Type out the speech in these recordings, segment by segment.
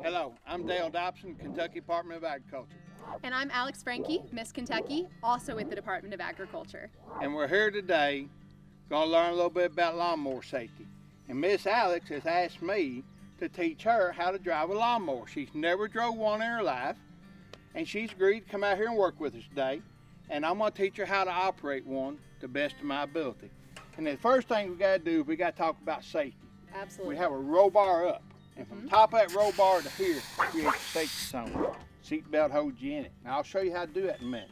Hello, I'm Dale Dobson, Kentucky Department of Agriculture. And I'm Alex Frankie, Miss Kentucky, also with the Department of Agriculture. And we're here today going to learn a little bit about lawnmower safety. And Miss Alex has asked me to teach her how to drive a lawnmower. She's never drove one in her life, and she's agreed to come out here and work with us today. And I'm going to teach her how to operate one to the best of my ability. And the first thing we got to do is we got to talk about safety. Absolutely. We have a roll bar up. And from the top of that roll bar to here, creates a safety zone. Seat belt holds you in it. Now I'll show you how to do that in a minute.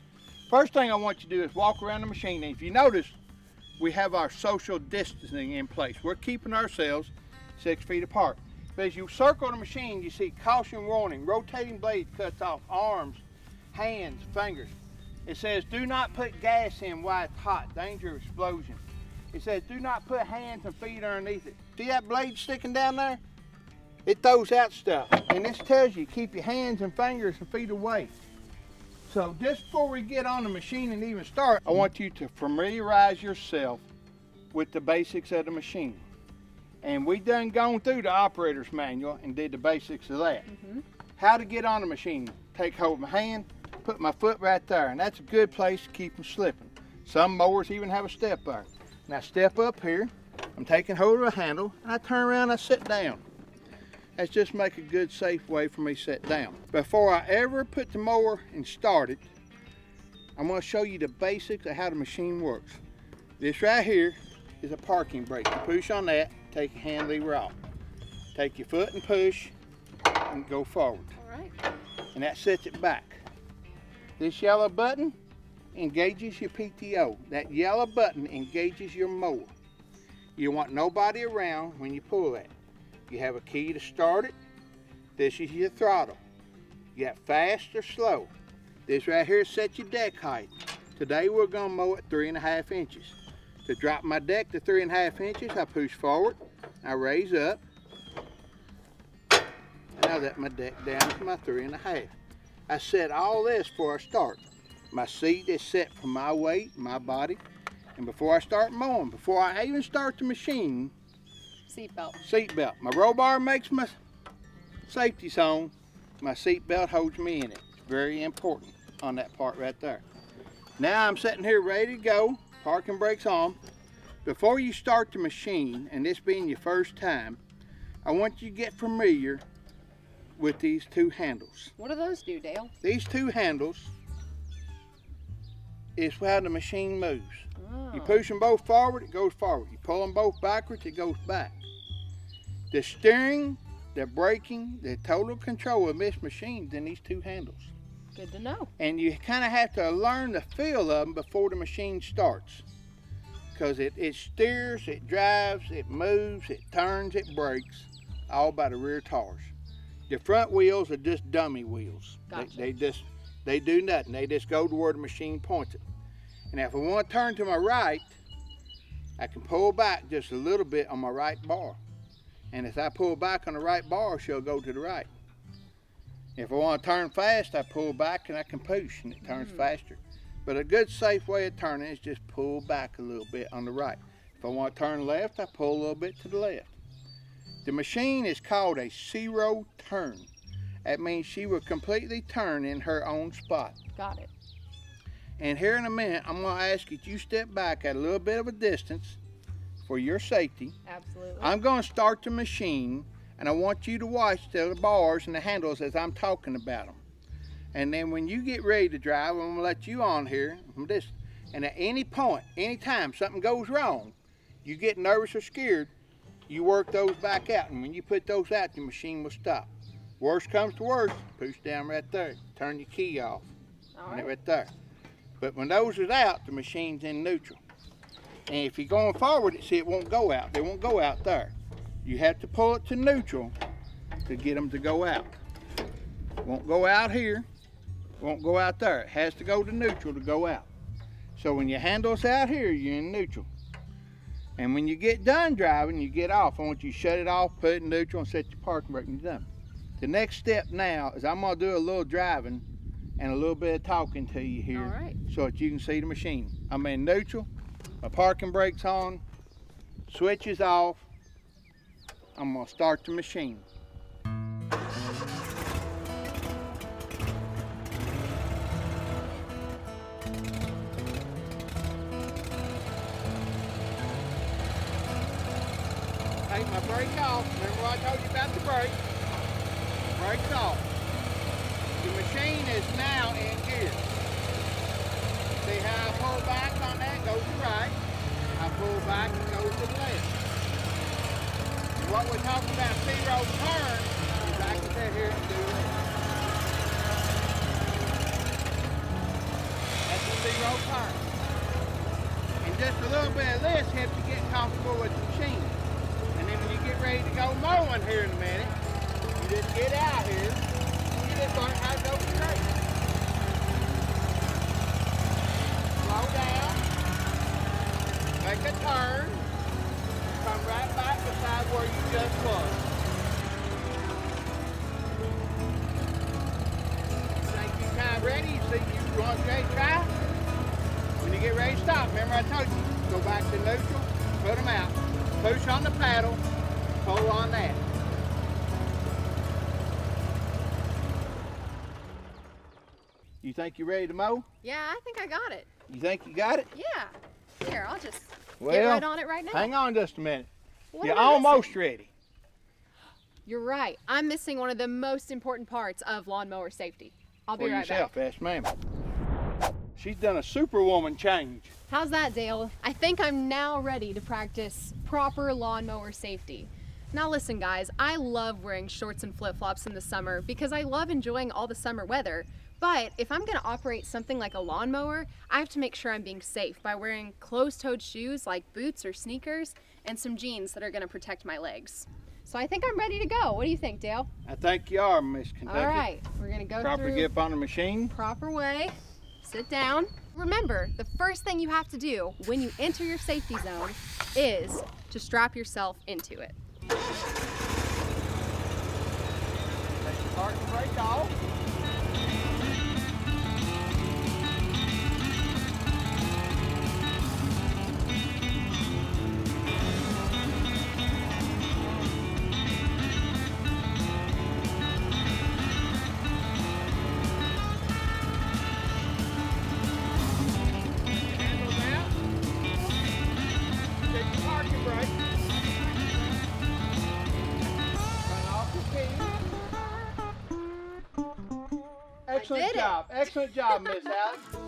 First thing I want you to do is walk around the machine. And if you notice, we have our social distancing in place. We're keeping ourselves 6 feet apart. But as you circle the machine, you see caution warning, rotating blade cuts off arms, hands, fingers. It says do not put gas in while it's hot, danger of explosion. It says do not put hands and feet underneath it. See that blade sticking down there? It throws out stuff, and this tells you keep your hands and fingers and feet away. So just before we get on the machine and even start, I want you to familiarize yourself with the basics of the machine. And we done gone through the operator's manual and did the basics of that. How to get on the machine. Take hold of my hand, put my foot right there, and that's a good place to keep them slipping. Some mowers even have a step there. Now step up here, I'm taking hold of the handle, and I turn around and I sit down. That's just make a good safe way for me to sit down. Before I ever put the mower and start it, I'm going to show you the basics of how the machine works. This right here is a parking brake. You push on that, take your hand lever off. Take your foot and push and go forward. All right. And that sets it back. This yellow button engages your PTO. That yellow button engages your mower. You want nobody around when you pull that. You have a key to start it. This is your throttle. You got fast or slow. This right here sets your deck height. Today we're going to mow it 3.5 inches. To drop my deck to 3.5 inches, I push forward, I raise up, and I let my deck down to my 3.5. I set all this before I start. My seat is set for my weight, my body, and before I start mowing, before I even start the machine, Seatbelt. Seatbelt. My roll bar makes my safety zone. My seatbelt holds me in it. It's very important on that part right there. Now I'm sitting here ready to go. Parking brakes on. Before you start the machine, and this being your first time, I want you to get familiar with these two handles. What do those do, Dale? These two handles is how the machine moves. Oh. You push them both forward, it goes forward. You pull them both backwards, it goes back. The steering, the braking, the total control of this machine is in these two handles. Good to know. And you kind of have to learn the feel of them before the machine starts. Because it steers, it drives, it moves, it turns, it brakes, all by the rear tires. The front wheels are just dummy wheels. Gotcha. They do nothing. They just go to where the machine points it. And if I want to turn to my right, I can pull back just a little bit on my right bar. And as I pull back on the right bar, she'll go to the right. If I want to turn fast, I pull back and I can push and it turns faster. But a good safe way of turning is just pull back a little bit on the right. If I want to turn left, I pull a little bit to the left. The machine is called a zero turn. That means she will completely turn in her own spot. Got it. And here in a minute, I'm going to ask you to step back at a little bit of a distance for your safety. Absolutely. I'm going to start the machine, and I want you to watch the bars and the handles as I'm talking about them. And then when you get ready to drive, I'm going to let you on here from this. And at any point, anytime something goes wrong, you get nervous or scared, you work those back out. And when you put those out, the machine will stop. Worst comes to worst, push down right there. Turn your key off. All right. Right there. But when those is out, the machine's in neutral. And if you're going forward, see, it won't go out. They won't go out there. You have to pull it to neutral to get them to go out. It won't go out here. It won't go out there. It has to go to neutral to go out. So when your handle's out here, you're in neutral. And when you get done driving, you get off. I want you to shut it off, put it in neutral, and set your parking brake, and you're done. The next step now is I'm going to do a little driving and a little bit of talking to you here. All right. So that you can see the machine. I'm in neutral, my parking brake's on, switch is off. I'm going to start the machine. take my brake off. Remember what I told you about the brake? Brake's off. The machine is now in gear. See how I pull back on that, goes to right. I pull back and goes to the left. What we're talking about zero turn is I can sit here and do this. That's a zero turn. And just a little bit of this helps you get comfortable with the machine. And then when you get ready to go mowing here in a minute, you just get out here, you just learn how to go straight. Slow down, make a turn, come right back beside where you just was. Think you're kind of ready? You see you want to try? When you get ready to stop, remember I told you, go back to neutral, put them out, push on the paddle, pull on that. You think you're ready to mow? Yeah, I think I got it. You think you got it? Yeah. Here, I'll just Well, get right on it right now. Hang on just a minute. What You're am I almost missing? ready. You're right. I'm missing one of the most important parts of lawnmower safety. I'll be For right yourself, back. yes ma'am. She's done a superwoman change. How's that, Dale? I think I'm now ready to practice proper lawnmower safety. Now listen, guys, I love wearing shorts and flip-flops in the summer because I love enjoying all the summer weather. But if I'm gonna operate something like a lawnmower, I have to make sure I'm being safe by wearing closed-toed shoes like boots or sneakers and some jeans that are gonna protect my legs. So I think I'm ready to go. What do you think, Dale? I think you are, Miss Kentucky. All right, we're gonna go Proper through grip on the machine. proper way. Sit down. Remember, the first thing you have to do when you enter your safety zone is to strap yourself into it. Take the park and brake off. Excellent job, Miss Alex.